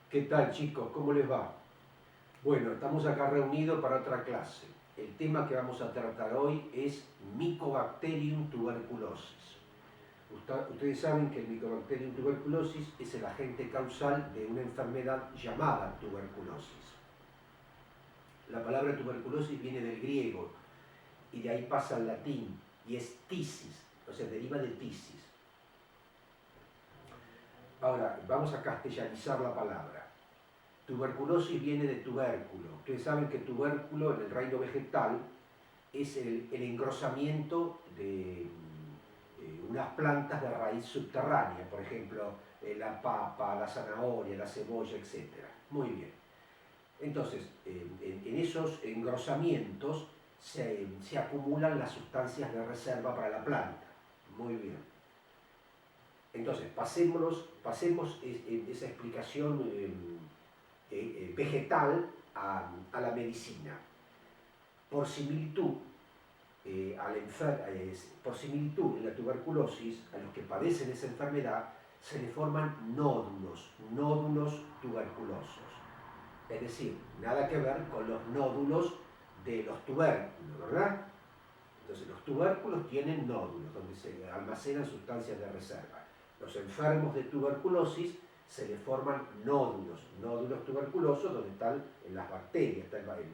¿Qué tal, chicos? ¿Cómo les va? Bueno, estamos acá reunidos para otra clase. El tema que vamos a tratar hoy es Mycobacterium tuberculosis. Ustedes saben que el Mycobacterium tuberculosis es el agente causal de una enfermedad llamada tuberculosis. La palabra tuberculosis viene del griego y de ahí pasa al latín y es tisis, o sea, deriva de tisis. Ahora, vamos a castellanizar la palabra. Tuberculosis viene de tubérculo. Ustedes saben que tubérculo en el reino vegetal es el engrosamiento de unas plantas de raíz subterránea, por ejemplo, la papa, la zanahoria, la cebolla, etc. Muy bien. Entonces, en esos engrosamientos se acumulan las sustancias de reserva para la planta. Muy bien. Entonces, pasemos esa explicación vegetal a la medicina. Por similitud, por similitud en la tuberculosis, a los que padecen esa enfermedad se le forman nódulos tuberculosos. Es decir, nada que ver con los nódulos de los tubérculos, ¿verdad? Entonces los tubérculos tienen nódulos donde se almacenan sustancias de reserva. Los enfermos de tuberculosis se le forman nódulos tuberculosos donde están las bacterias, está el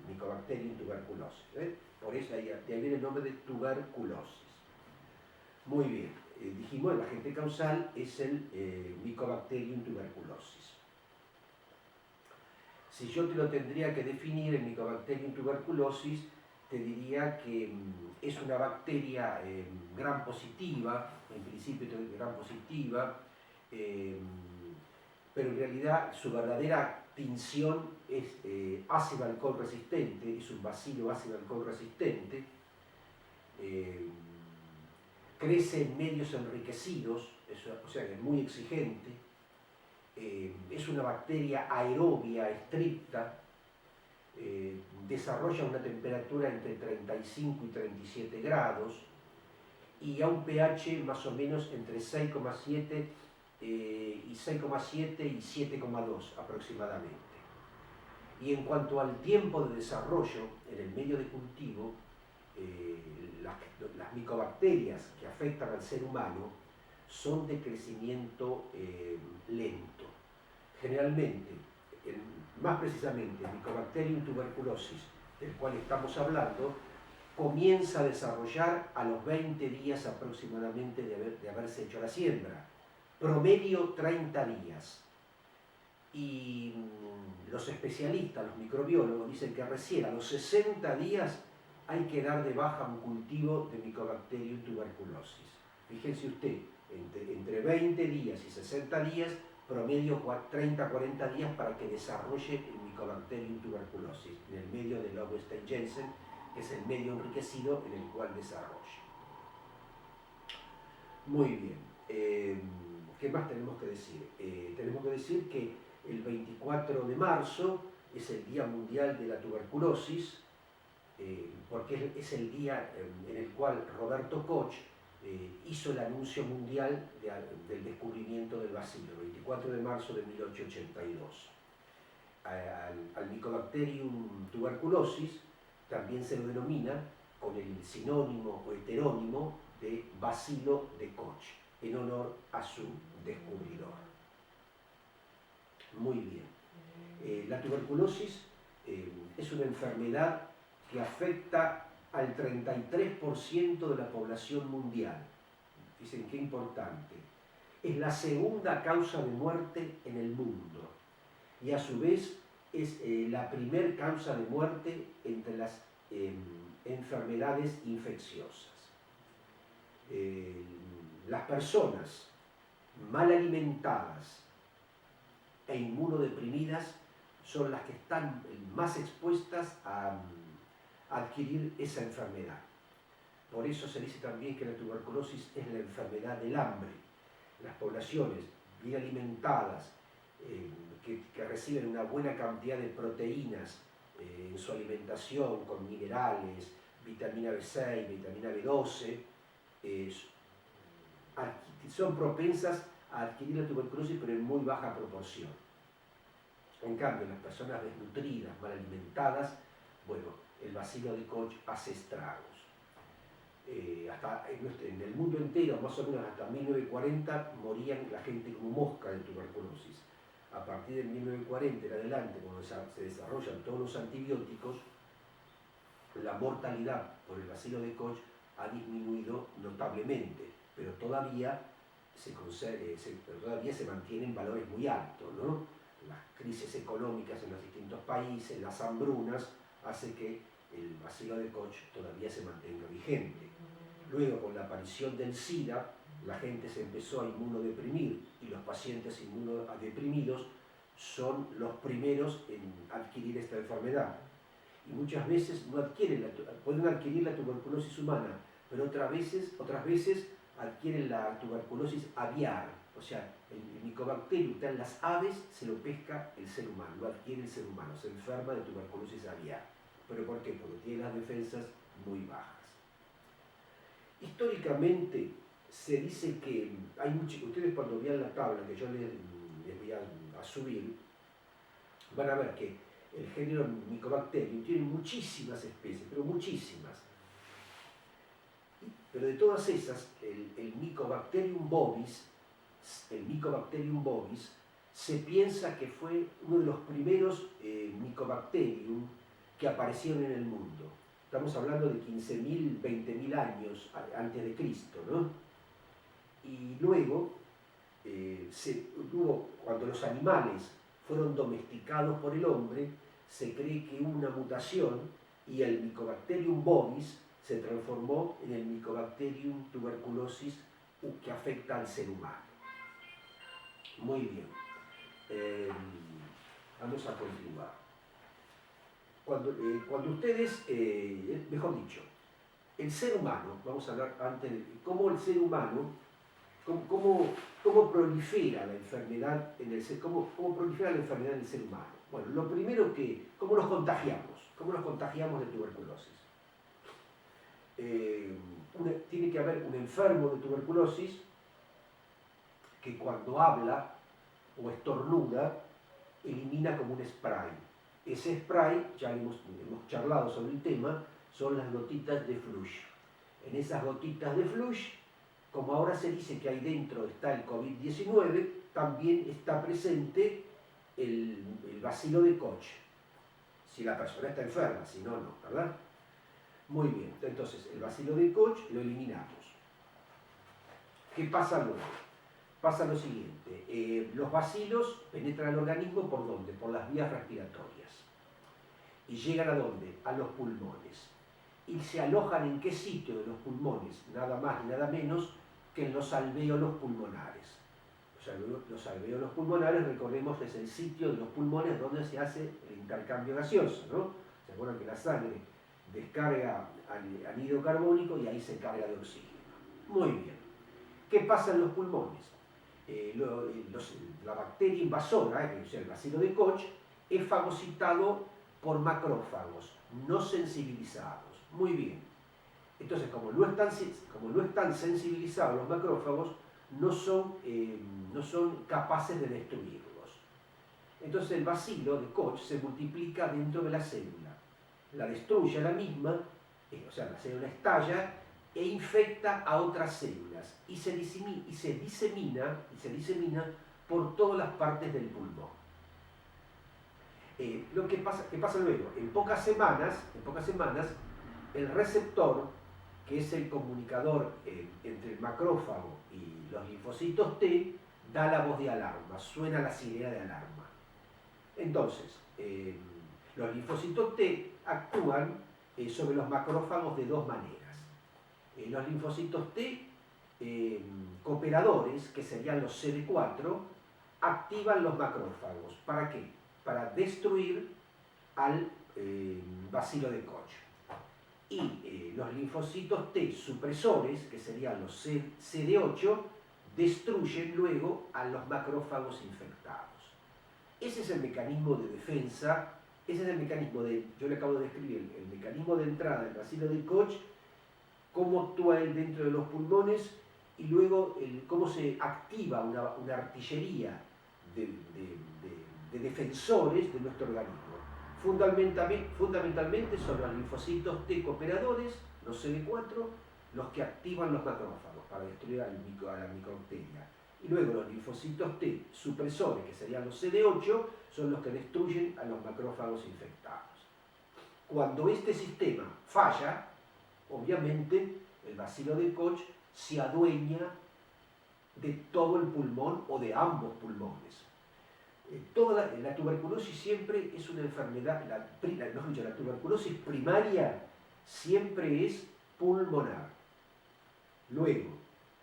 Mycobacterium tuberculosis. Por eso de ahí viene el nombre de tuberculosis. Muy bien, dijimos el agente causal es el Mycobacterium tuberculosis. Si yo te lo tendría que definir, el Mycobacterium tuberculosis, te diría que es una bacteria gram positiva, en principio gram positiva, pero en realidad su verdadera tinción es ácido alcohol resistente, es un bacilo ácido alcohol resistente, crece en medios enriquecidos, o sea, es muy exigente, es una bacteria aerobia estricta, desarrolla una temperatura entre 35 y 37 grados y a un pH más o menos entre 6,7 y 6,7 y 7,2 aproximadamente. Y en cuanto al tiempo de desarrollo en el medio de cultivo, las micobacterias que afectan al ser humano son de crecimiento lento. Generalmente, más precisamente el Mycobacterium tuberculosis, del cual estamos hablando, comienza a desarrollar a los 20 días aproximadamente de haberse hecho la siembra. Promedio 30 días. Y los especialistas, los microbiólogos, dicen que recién a los 60 días hay que dar de baja un cultivo de Mycobacterium tuberculosis. Fíjense usted, entre 20 días y 60 días, promedio 30-40 días para que desarrolle el Mycobacterium tuberculosis en el medio de Lobstein-Jensen, que es el medio enriquecido en el cual desarrolla. Muy bien. ¿Qué más tenemos que decir? Tenemos que decir que el 24 de marzo es el Día Mundial de la Tuberculosis, porque es el día en el cual Roberto Koch hizo el anuncio mundial del descubrimiento del bacilo, el 24 de marzo de 1882. Al Mycobacterium tuberculosis también se lo denomina con el sinónimo o heterónimo de bacilo de Koch, en honor a su descubridor. Muy bien. La tuberculosis es una enfermedad que afecta al 33% de la población mundial. Dicen qué importante. Es la segunda causa de muerte en el mundo y a su vez es la primer causa de muerte entre las enfermedades infecciosas. Las personas mal alimentadas e inmunodeprimidas son las que están más expuestas a adquirir esa enfermedad. Por eso se dice también que la tuberculosis es la enfermedad del hambre. Las poblaciones bien alimentadas, que reciben una buena cantidad de proteínas en su alimentación, con minerales, vitamina B6, vitamina B12, son propensas a adquirir la tuberculosis, pero en muy baja proporción. En cambio, las personas desnutridas, mal alimentadas, bueno, el bacilo de Koch hace estragos. Hasta en el mundo entero, más o menos hasta 1940, morían la gente como mosca de tuberculosis. A partir de 1940 en adelante, cuando se desarrollan todos los antibióticos, la mortalidad por el bacilo de Koch ha disminuido notablemente, pero todavía se mantienen valores muy altos, ¿no? Las crisis económicas en los distintos países, las hambrunas, hace que el bacilo de Koch todavía se mantenga vigente. Luego, con la aparición del SIDA, la gente se empezó a inmunodeprimir y los pacientes inmunodeprimidos son los primeros en adquirir esta enfermedad. Y muchas veces no pueden adquirir la tuberculosis humana, pero otras veces adquieren la tuberculosis aviar, o sea, el micobacterio que está en las aves se lo pesca el ser humano, lo adquiere el ser humano, se enferma de tuberculosis aviar. ¿Pero por qué? Porque tiene las defensas muy bajas. Históricamente se dice que hay muchos, ustedes cuando vean la tabla que yo les voy a subir, van a ver que el género Mycobacterium tiene muchísimas especies, pero muchísimas. Pero de todas esas, el Mycobacterium bovis se piensa que fue uno de los primeros Mycobacterium que aparecieron en el mundo. Estamos hablando de 15.000, 20.000 años antes de Cristo, ¿no? Y luego, cuando los animales fueron domesticados por el hombre, se cree que hubo una mutación y el Mycobacterium bovis se transformó en el Mycobacterium tuberculosis que afecta al ser humano. Muy bien. Vamos a continuar. Cuando ustedes, mejor dicho, el ser humano, vamos a hablar antes de cómo el ser humano, cómo prolifera la enfermedad en el ser, cómo prolifera la enfermedad en el ser humano. Bueno, lo primero ¿cómo nos contagiamos de tuberculosis? Tiene que haber un enfermo de tuberculosis que cuando habla o estornuda elimina como un spray. Ese spray, ya hemos charlado sobre el tema, son las gotitas de flush. En esas gotitas de flush, como ahora se dice que ahí dentro está el COVID-19, también está presente el bacilo de Koch. Si la persona está enferma, si no, no, ¿verdad? Muy bien, entonces el bacilo de Koch lo eliminamos. ¿Qué pasa luego? Pasa lo siguiente, los bacilos penetran al organismo ¿por dónde? Por las vías respiratorias. ¿Y llegan a dónde? A los pulmones. ¿Y se alojan en qué sitio de los pulmones? Nada más y nada menos que en los alvéolos pulmonares. Los alvéolos pulmonares, recordemos, es el sitio de los pulmones donde se hace el intercambio gaseoso, ¿no? ¿Se acuerdan que la sangre descarga anhídrido carbónico y ahí se carga de oxígeno? Muy bien. ¿Qué pasa en los pulmones? La bacteria invasora, o sea, el bacilo de Koch, es fagocitado por macrófagos no sensibilizados. Muy bien. Entonces, como no están sensibilizados los macrófagos, no son capaces de destruirlos. Entonces el bacilo de Koch se multiplica dentro de la célula, la destruye a la misma, o sea, la célula estalla e infecta a otras células y se disemina por todas las partes del pulmón. ¿Qué pasa luego? En pocas semanas, el receptor, que es el comunicador entre el macrófago y los linfocitos T, da la voz de alarma, suena la sirena de alarma. Entonces, los linfocitos T actúan sobre los macrófagos de dos maneras. Los linfocitos T cooperadores, que serían los CD4, activan los macrófagos. ¿Para qué? Para destruir al bacilo de Koch. Y los linfocitos T supresores, que serían los CD8, destruyen luego a los macrófagos infectados. Ese es el mecanismo de defensa, ese es el mecanismo yo le acabo de describir, el mecanismo de entrada del bacilo de Koch, cómo actúa él dentro de los pulmones y luego cómo se activa una artillería de defensores de nuestro organismo. Fundamentalmente son los linfocitos T cooperadores, los CD4, los que activan los macrófagos para destruir a la micobacteria. Y luego los linfocitos T supresores, que serían los CD8, son los que destruyen a los macrófagos infectados. Cuando este sistema falla, obviamente el bacilo de Koch se adueña de todo el pulmón o de ambos pulmones. La tuberculosis siempre es una enfermedad, la tuberculosis primaria siempre es pulmonar. Luego,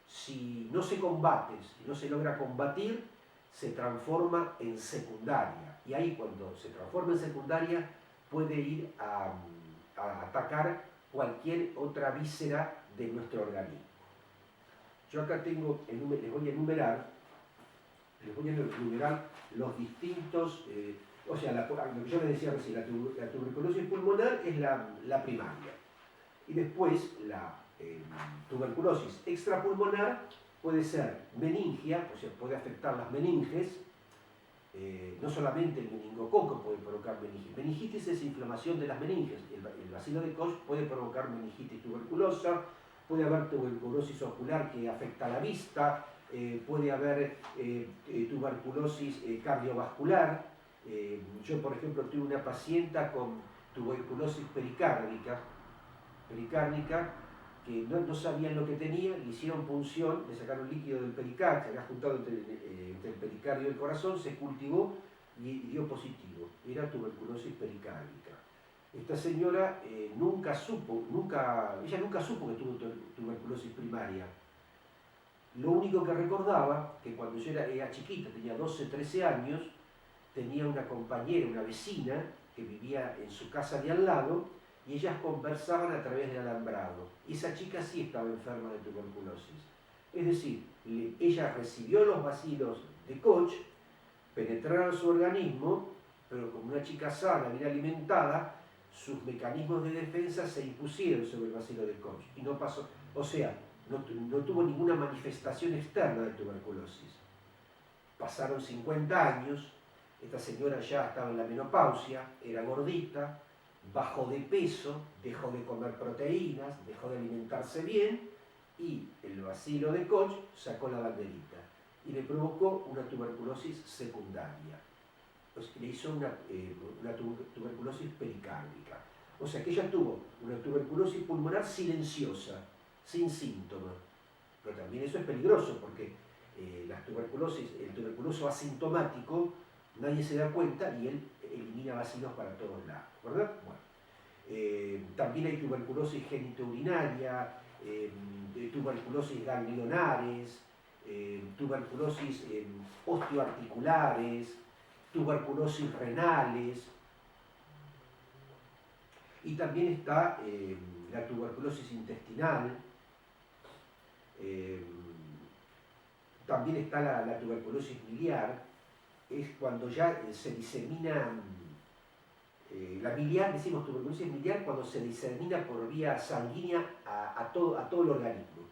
si no se combate, si no se logra combatir, se transforma en secundaria. Y ahí cuando se transforma en secundaria puede ir a atacar cualquier otra víscera de nuestro organismo. Yo acá tengo, les voy a enumerar los distintos, lo que yo les decía recién, la tuberculosis pulmonar es la primaria. Y después la tuberculosis extrapulmonar puede ser meningia, o sea, puede afectar las meninges, no solamente el meningococo puede provocar meningitis. Meningitis es inflamación de las meninges. El bacilo de Koch puede provocar meningitis tuberculosa, puede haber tuberculosis ocular que afecta a la vista, puede haber tuberculosis cardiovascular. Yo, por ejemplo, tuve una paciente con tuberculosis pericárdica que no sabían lo que tenía, le hicieron punción, le sacaron líquido del pericardio, se había juntado entre el pericardio y el corazón, se cultivó y dio positivo. Era tuberculosis pericárdica. Esta señora nunca supo que tuvo tuberculosis primaria. Lo único que recordaba, que cuando yo era chiquita, tenía 12, 13 años, tenía una compañera, una vecina, que vivía en su casa de al lado, y ellas conversaban a través del alambrado. Y esa chica sí estaba enferma de tuberculosis. Es decir, ella recibió los bacilos de Koch, penetraron su organismo, pero como una chica sana, bien alimentada, sus mecanismos de defensa se impusieron sobre el bacilo de Koch. Y no pasó, o sea, no tuvo ninguna manifestación externa de tuberculosis. Pasaron 50 años, esta señora ya estaba en la menopausia, era gordita, bajó de peso, dejó de comer proteínas, dejó de alimentarse bien y el bacilo de Koch sacó la banderita y le provocó una tuberculosis secundaria. Pues le hizo una tuberculosis pericárdica. O sea que ella tuvo una tuberculosis pulmonar silenciosa, sin síntomas. Pero también eso es peligroso porque el tuberculoso asintomático, nadie se da cuenta y él elimina bacilos para todos lados, ¿verdad? Bueno, también hay tuberculosis genitourinaria, tuberculosis ganglionares, tuberculosis osteoarticulares, tuberculosis renales, y también está la tuberculosis intestinal, también está la tuberculosis miliar, es cuando ya se disemina, la miliar, decimos tuberculosis miliar, cuando se disemina por vía sanguínea a todo el organismo.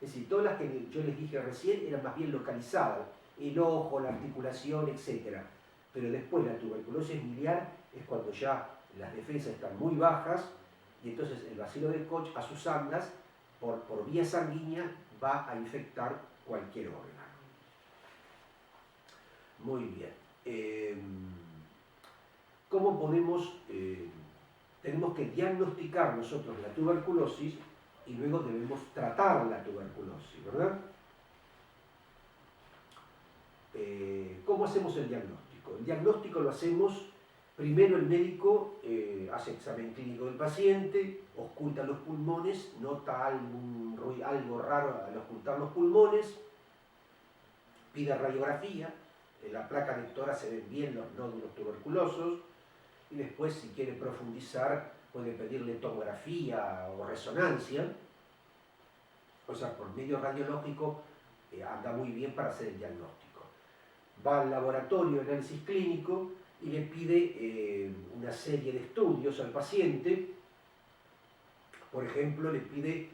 Es decir, todas las que yo les dije recién eran más bien localizadas, el ojo, la articulación, etc. Pero después la tuberculosis miliar es cuando ya las defensas están muy bajas y entonces el bacilo de Koch a sus andas, por vía sanguínea, va a infectar cualquier órgano. Muy bien. ¿Cómo podemos? Tenemos que diagnosticar nosotros la tuberculosis y luego debemos tratar la tuberculosis, ¿verdad? ¿Cómo hacemos el diagnóstico? El diagnóstico lo hacemos, primero el médico hace examen clínico del paciente, oculta los pulmones, nota algo raro al ocultar los pulmones, pide radiografía, en la placa lectora se ven bien los nódulos tuberculosos, y después si quiere profundizar puede pedirle tomografía o resonancia, o sea, por medio radiológico anda muy bien para hacer el diagnóstico. Va al laboratorio de análisis clínico y le pide una serie de estudios al paciente. Por ejemplo, le pide,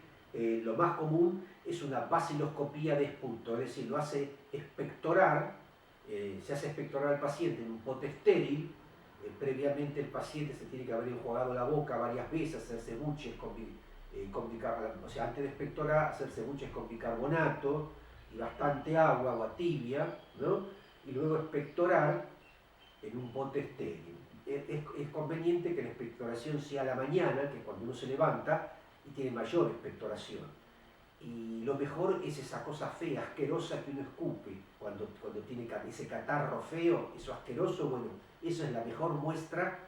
lo más común es una baciloscopía de esputo, es decir, lo hace expectorar se hace expectorar al paciente en un pote estéril. Previamente el paciente se tiene que haber enjuagado la boca varias veces, hacerse buches o sea, antes de expectorar, hacerse buches con bicarbonato y bastante agua tibia, ¿no? Y luego expectorar en un pote estéril. Es conveniente que la expectoración sea a la mañana, que es cuando uno se levanta y tiene mayor expectoración. Y lo mejor es esa cosa fea, asquerosa que uno escupe cuando tiene ese catarro feo, eso asqueroso. Bueno, eso es la mejor muestra,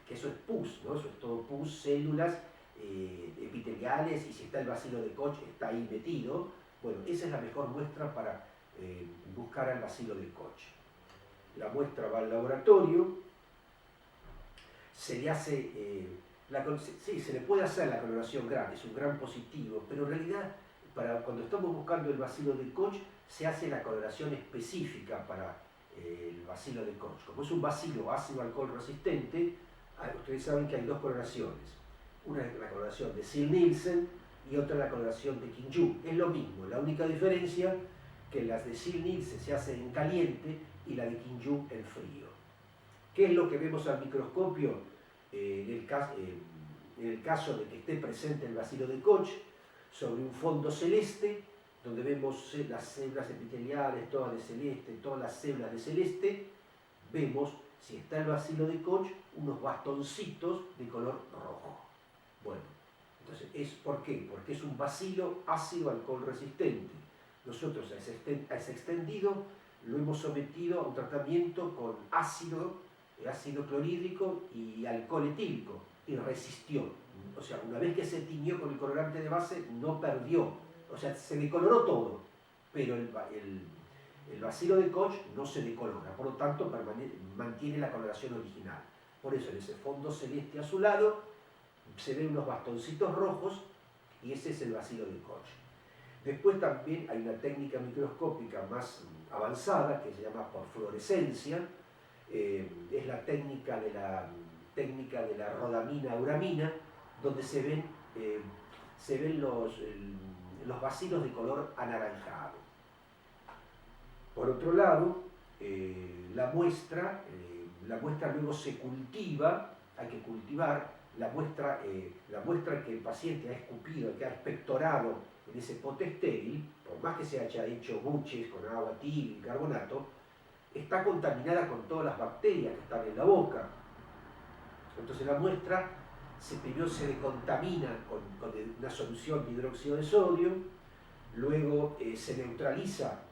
que eso es pus, ¿no? Eso es todo pus, células epiteliales, y si está el bacilo de Koch está ahí metido. Bueno, esa es la mejor muestra para buscar al bacilo de Koch. La muestra va al laboratorio, se le hace, sí, se le puede hacer la coloración grande, es un gran positivo, pero en realidad cuando estamos buscando el bacilo de Koch se hace la coloración específica para el bacilo de Koch. Como es un bacilo ácido alcohol resistente, ustedes saben que hay dos coloraciones. Una es la coloración de Ziehl-Neelsen y otra la coloración de King-Ju. Es lo mismo, la única diferencia que las de Ziehl-Neelsen se hacen en caliente y la de King-Ju en frío. ¿Qué es lo que vemos al microscopio en el caso de que esté presente el bacilo de Koch? Sobre un fondo celeste, donde vemos las células epiteliales, todas de celeste, todas las células de celeste, vemos, si está el bacilo de Koch, unos bastoncitos de color rojo. Bueno, entonces, ¿por qué? Porque es un bacilo ácido alcohol resistente. Nosotros a ese extendido lo hemos sometido a un tratamiento con ácido clorhídrico y alcohol etílico, y resistió. O sea, una vez que se tiñó con el colorante de base, no perdió. O sea, se decoloró todo, pero el bacilo de Koch no se decolora, por lo tanto mantiene la coloración original. Por eso en ese fondo celeste azulado se ven unos bastoncitos rojos, y ese es el bacilo de Koch. Después también hay una técnica microscópica más avanzada que se llama por fluorescencia. Es la técnica de la rodamina-uramina, donde se ven los bacilos de color anaranjado. Por otro lado, la muestra luego se cultiva, hay que cultivar la muestra que el paciente ha escupido, que ha expectorado en ese pote estéril, por más que se haya hecho buches con agua tibia y carbonato, está contaminada con todas las bacterias que están en la boca. Entonces la muestra primero se decontamina con una solución de hidróxido de sodio, luego se neutraliza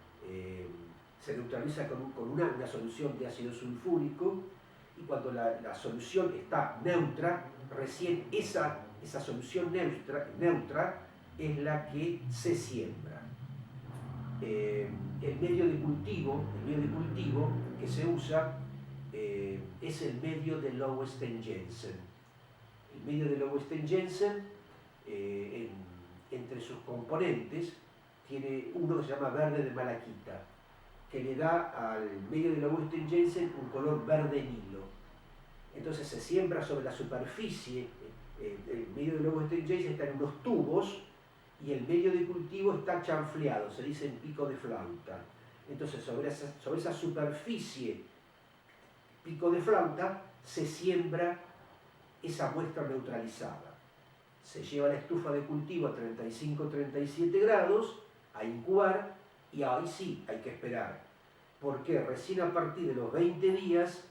con una solución de ácido sulfúrico, y cuando la solución está neutra, recién esa solución neutra es la que se siembra. El medio de cultivo que se usa es el medio de Lowenstein-Jensen. El medio de Lowenstein-Jensen, entre sus componentes, tiene uno que se llama verde de malaquita, que le da al medio de Lowenstein-Jensen un color verde Nilo. Entonces se siembra sobre la superficie, el medio de Lowenstein-Jensen está en unos tubos, y el medio de cultivo está chanfleado, se dice en pico de flauta. Entonces sobre esa superficie pico de flauta se siembra esa muestra neutralizada. Se lleva a la estufa de cultivo a 35-37 grados a incubar, y ahí sí hay que esperar, porque recién a partir de los 20 días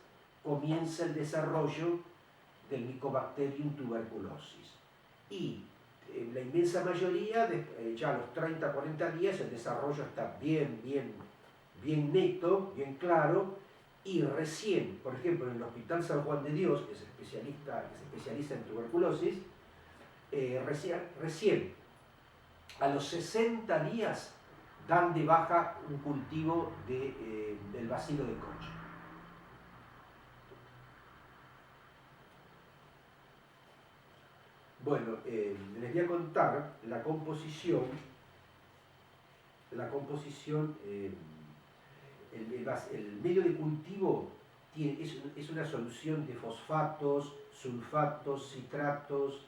comienza el desarrollo del Mycobacterium tuberculosis. Y en la inmensa mayoría, ya a los 30-40 días, el desarrollo está bien neto, bien claro, y recién, por ejemplo, en el Hospital San Juan de Dios, que se especializa en tuberculosis, recién a los 60 días dan de baja un cultivo del bacilo de Koch. Bueno, les voy a contar la composición, el medio de cultivo es una solución de fosfatos, sulfatos, citratos,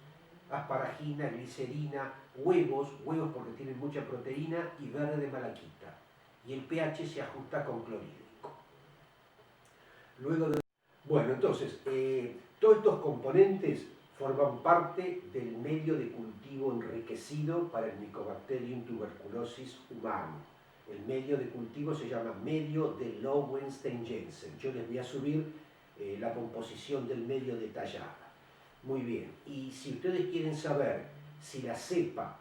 asparagina, glicerina, huevos porque tienen mucha proteína, y verde de malaquita. Y el pH se ajusta con clorhídrico. Luego de... Bueno, entonces, todos estos componentes forman parte del medio de cultivo enriquecido para el Mycobacterium tuberculosis humano. El medio de cultivo se llama medio de Lowenstein-Jensen. Yo les voy a subir la composición del medio detallada. Muy bien, y si ustedes quieren saber si la cepa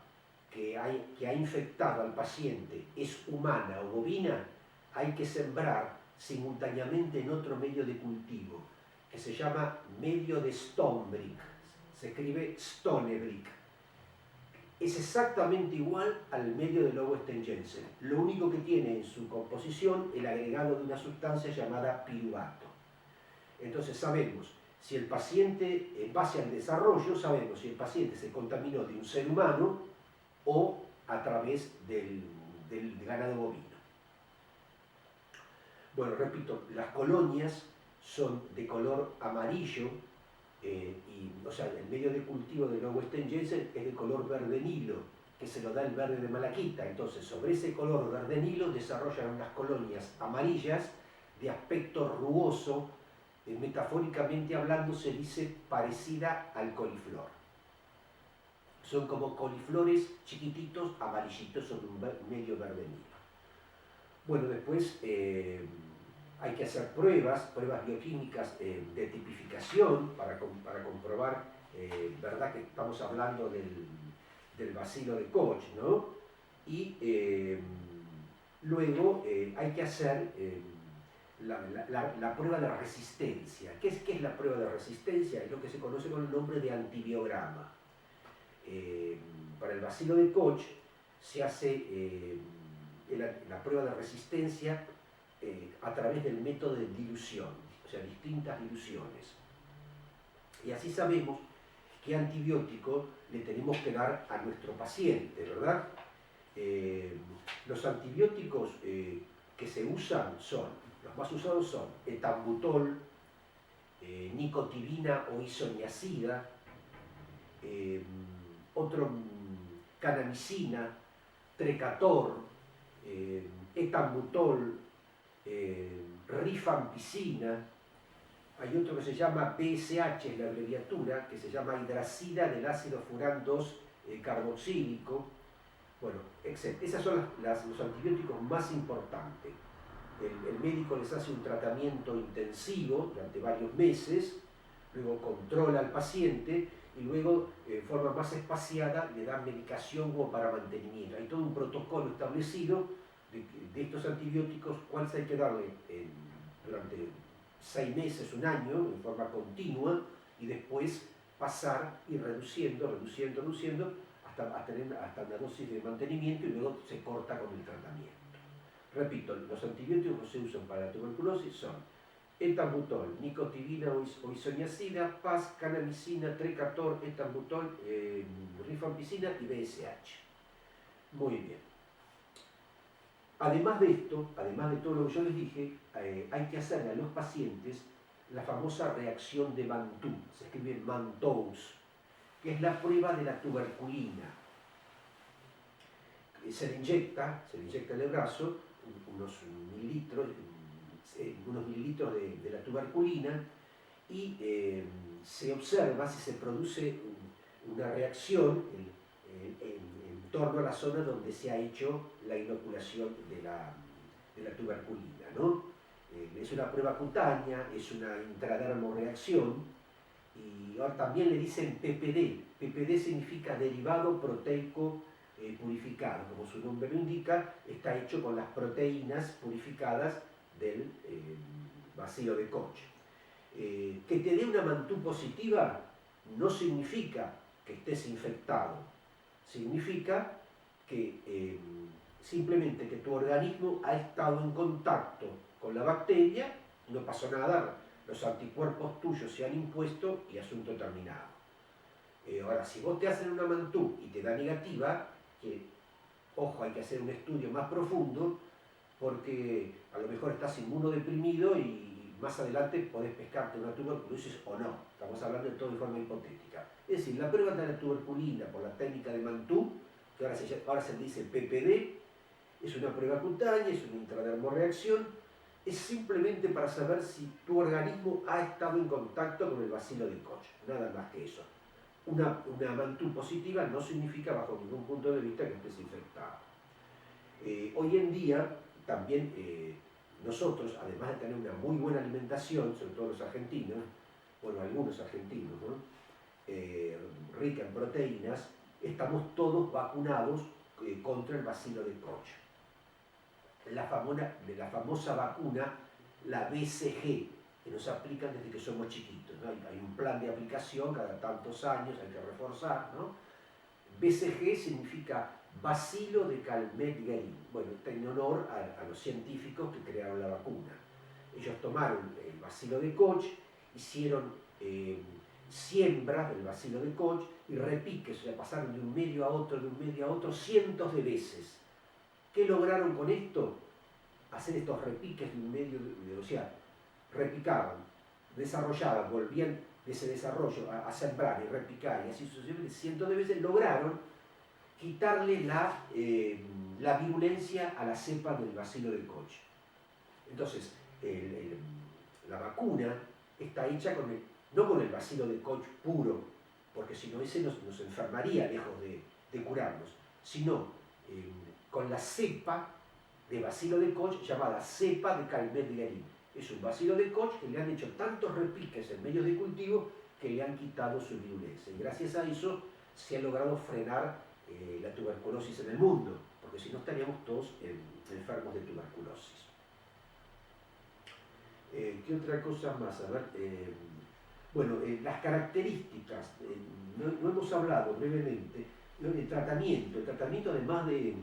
que ha infectado al paciente es humana o bovina, hay que sembrar simultáneamente en otro medio de cultivo, que se llama medio de Stonebrick, se escribe Stonebrick. Es exactamente igual al medio de Lowenstein-Jensen. Lo único que tiene en su composición el agregado de una sustancia llamada piruvato. Entonces sabemos si el paciente, en base al desarrollo, sabemos si el paciente se contaminó de un ser humano o a través del ganado bovino. Bueno, repito, las colonias son de color amarillo, o sea, el medio de cultivo de Lowenstein-Jensen es de color verde nilo, que se lo da el verde de malaquita. Entonces, sobre ese color verde nilo desarrollan unas colonias amarillas de aspecto rugoso, metafóricamente hablando se dice parecida al coliflor. Son como coliflores chiquititos, amarillitos, sobre un medio verde nilo. Bueno, después hay que hacer pruebas bioquímicas de tipificación para comprobar, ¿verdad?, que estamos hablando del bacilo de Koch, ¿no? Y luego hay que hacer la prueba de resistencia. ¿Qué es la prueba de resistencia? Es lo que se conoce con el nombre de antibiograma. Para el bacilo de Koch se hace la prueba de resistencia a través del método de dilución, o sea, distintas diluciones. Y así sabemos qué antibiótico le tenemos que dar a nuestro paciente, ¿verdad? Los antibióticos que se usan los más usados son etambutol, nicotinamida o isoniazida, kanamicina, trecator, etambutol, rifampicina. Hay otro que se llama PSH, es la abreviatura, que se llama hidracida del ácido furan 2 carboxílico. Bueno, etc. Esos son los antibióticos más importantes. El médico les hace un tratamiento intensivo durante varios meses, luego controla al paciente y luego, en forma más espaciada, le dan medicación como para mantenimiento. Hay todo un protocolo establecido de estos antibióticos, cuáles hay que darle durante 6 meses, un año, en forma continua, y después pasar y reduciendo, hasta una dosis de mantenimiento y luego se corta con el tratamiento. Repito, los antibióticos que se usan para la tuberculosis son etambutol, nicotinamida o isoniazida, PAS, kanamicina, trecator, etambutol, rifampicina y BSH. Muy bien. Además de esto, además de todo lo que yo les dije, hay que hacerle a los pacientes la famosa reacción de Mantoux, se escribe Mantoux, que es la prueba de la tuberculina. Se le inyecta en el brazo unos mililitros de la tuberculina y se observa si se produce una reacción en torno a la zona donde se ha hecho la inoculación de la tuberculina, ¿no? Es una prueba cutánea, es una intradermoreacción y ahora también le dicen PPD. PPD significa derivado proteico purificado, como su nombre lo indica, está hecho con las proteínas purificadas del bacilo de Koch. Que te dé una Mantoux positiva no significa que estés infectado, significa que simplemente que tu organismo ha estado en contacto con la bacteria, no pasó nada, los anticuerpos tuyos se han impuesto y asunto terminado. Ahora, si vos te hacen una Mantoux y te da negativa, que, ojo, hay que hacer un estudio más profundo porque a lo mejor estás inmunodeprimido y más adelante podés pescarte una tuberculosis o no. Estamos hablando de todo de forma hipotética. Es decir, la prueba de la tuberculina por la técnica de Mantoux, que ahora se dice PPD, es una prueba cutánea, es una intradermoreacción es simplemente para saber si tu organismo ha estado en contacto con el bacilo de Koch, nada más que eso. Una Mantoux positiva no significa bajo ningún punto de vista que estés infectado. Hoy en día también nosotros, además de tener una muy buena alimentación, sobre todo los argentinos, bueno, algunos argentinos, ¿no? Rica en proteínas, estamos todos vacunados contra el bacilo de Koch. De la famosa vacuna, la BCG, que nos aplican desde que somos chiquitos, ¿no? Hay un plan de aplicación cada tantos años, hay que reforzar, ¿no? BCG significa bacilo de Calmette-Guerin. Bueno, está en honor a los científicos que crearon la vacuna. Ellos tomaron el bacilo de Koch, hicieron siembras del bacilo de Koch y repiques, o sea, pasaron de un medio a otro, de un medio a otro, cientos de veces. ¿Qué lograron con esto? Hacer estos repiques de un medio, o sea, repicaban, desarrollaban, volvían de ese desarrollo a sembrar y repicar y así sucesivamente, cientos de veces, lograron quitarle la virulencia a la cepa del bacilo de Koch. Entonces, la vacuna está hecha no con el bacilo de Koch puro, porque si no ese nos enfermaría lejos de curarnos, sino con la cepa de bacilo de Koch llamada cepa de Calmette-Guerin. Es un bacilo de Koch que le han hecho tantos repiques en medios de cultivo que le han quitado su virulencia. Y gracias a eso se ha logrado frenar la tuberculosis en el mundo, porque si no estaríamos todos enfermos de tuberculosis. ¿Qué otra cosa más? A ver, bueno, las características, no hemos hablado brevemente, el tratamiento además de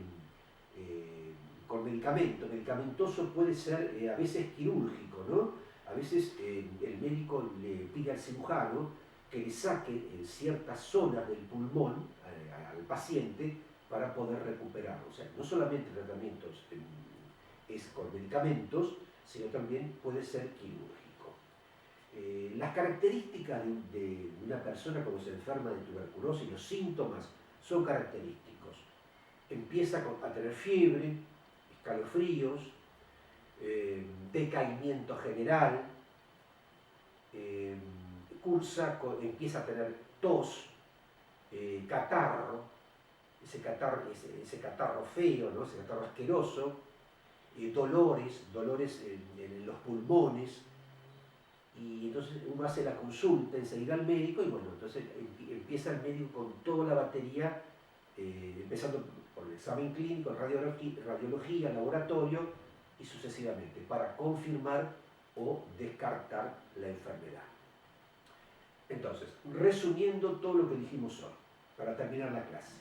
con medicamentoso puede ser a veces quirúrgico, ¿no? A veces el médico le pide al cirujano que le saque ciertas zonas del pulmón al paciente para poder recuperarlo. O sea, no solamente tratamientos es con medicamentos, sino también puede ser quirúrgico. Las características de una persona cuando se enferma de tuberculosis, los síntomas son característicos. Empieza a tener fiebre, escalofríos, decaimiento general, empieza a tener tos, catarro, ese catarro feo, ¿no? Ese catarro asqueroso, dolores en los pulmones, y entonces uno hace la consulta enseguida al médico y bueno, entonces empieza el médico con toda la batería, empezando por el examen clínico, radiología, laboratorio y sucesivamente, para confirmar o descartar la enfermedad. Entonces, resumiendo todo lo que dijimos hoy, para terminar la clase.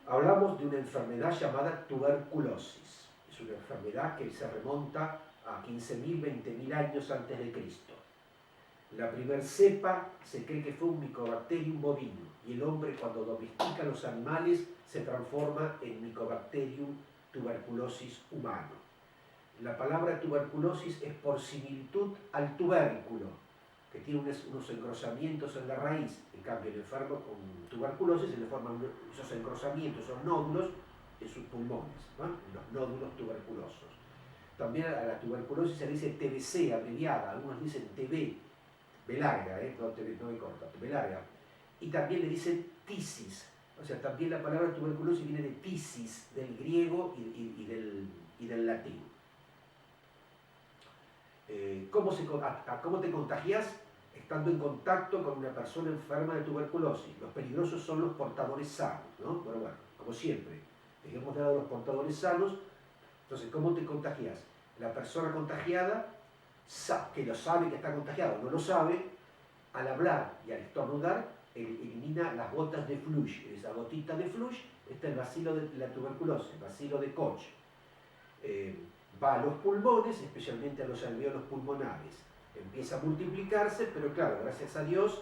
Hablamos de una enfermedad llamada tuberculosis. Es una enfermedad que se remonta a 15.000, 20.000 años antes de Cristo. La primer cepa se cree que fue un Mycobacterium bovino, y el hombre cuando domestica los animales se transforma en Mycobacterium tuberculosis humano. La palabra tuberculosis es por similitud al tubérculo, que tiene unos engrosamientos en la raíz. En cambio, el enfermo con tuberculosis se le forman esos engrosamientos, esos nódulos en sus pulmones, ¿no? Los nódulos tuberculosos. También a la tuberculosis se le dice TBC, abreviada, algunos dicen TB, B larga, no me corta, B larga. Y también le dicen tisis, o sea, también la palabra tuberculosis viene de tisis, del griego y del latín. ¿Cómo te contagias? Estando en contacto con una persona enferma de tuberculosis. Los peligrosos son los portadores sanos, ¿no? Bueno, como siempre, dejemos de lado los portadores sanos. Entonces, ¿cómo te contagias? La persona contagiada, que lo sabe que está contagiado, no lo sabe, al hablar y al estornudar, elimina las gotas de flush. Esa gotita de flush está el bacilo de la tuberculosis, el bacilo de Koch. Va a los pulmones, especialmente a los alvéolos pulmonares. Empieza a multiplicarse, pero claro, gracias a Dios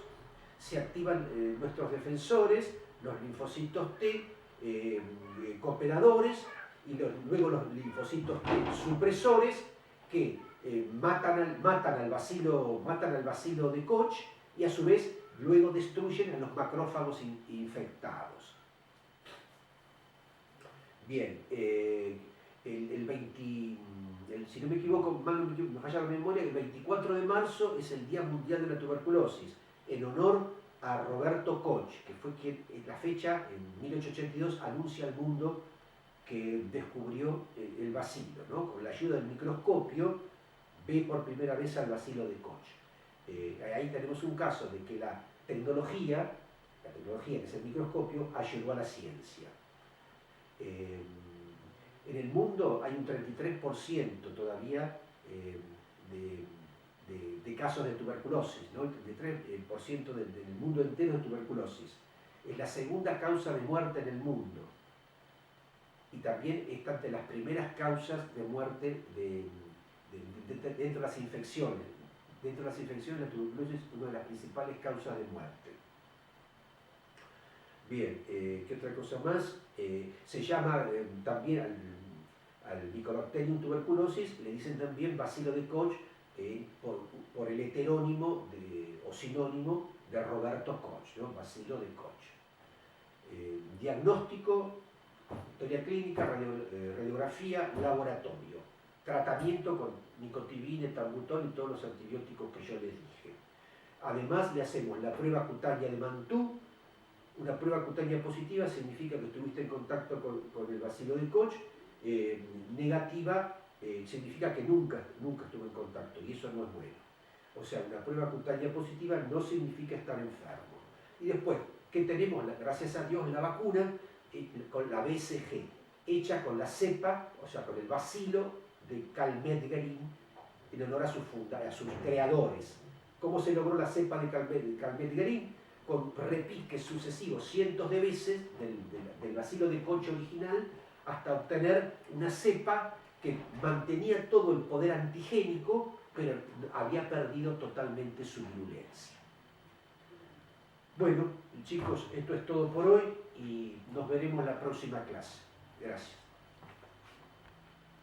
se activan nuestros defensores, los linfocitos T, cooperadores, y luego los linfocitos T supresores que matan al bacilo de Koch y a su vez luego destruyen a los macrófagos infectados. Bien, si no me equivoco, me falla la memoria, el 24 de marzo es el Día Mundial de la Tuberculosis, en honor a Roberto Koch, que fue quien en la fecha, en 1882, anuncia al mundo que descubrió el bacilo, ¿no? Con la ayuda del microscopio ve por primera vez al bacilo de Koch. Ahí tenemos un caso de que la tecnología que es el microscopio, ayudó a la ciencia. En el mundo hay un 33% todavía de casos de tuberculosis, ¿no? El 33% del mundo entero de tuberculosis. Es la segunda causa de muerte en el mundo. Y también está entre las primeras causas de muerte dentro de las infecciones. Dentro de las infecciones, la tuberculosis es una de las principales causas de muerte. Bien, ¿qué otra cosa más? Se llama también al Mycobacterium tuberculosis, le dicen también bacilo de Koch por el heterónimo o sinónimo de Roberto Koch, ¿no? Bacilo de Koch. Diagnóstico, historia clínica, radiografía, laboratorio. Tratamiento con nicotinamida, etambutol y todos los antibióticos que yo les dije. Además le hacemos la prueba cutánea de Mantoux. Una prueba cutánea positiva significa que estuviste en contacto con el bacilo de Koch. Negativa significa que nunca estuvo en contacto, y eso no es bueno. O sea, una prueba cutánea positiva no significa estar enfermo. Y después, ¿qué tenemos? Gracias a Dios, la vacuna con la BCG, hecha con la cepa, o sea, con el bacilo de Calmette-Guerin, en honor a sus creadores. ¿Cómo se logró la cepa de Calmette-Guerin? Con repiques sucesivos cientos de veces del bacilo de Koch original, hasta obtener una cepa que mantenía todo el poder antigénico, pero había perdido totalmente su virulencia. Bueno, chicos, esto es todo por hoy y nos veremos en la próxima clase. Gracias.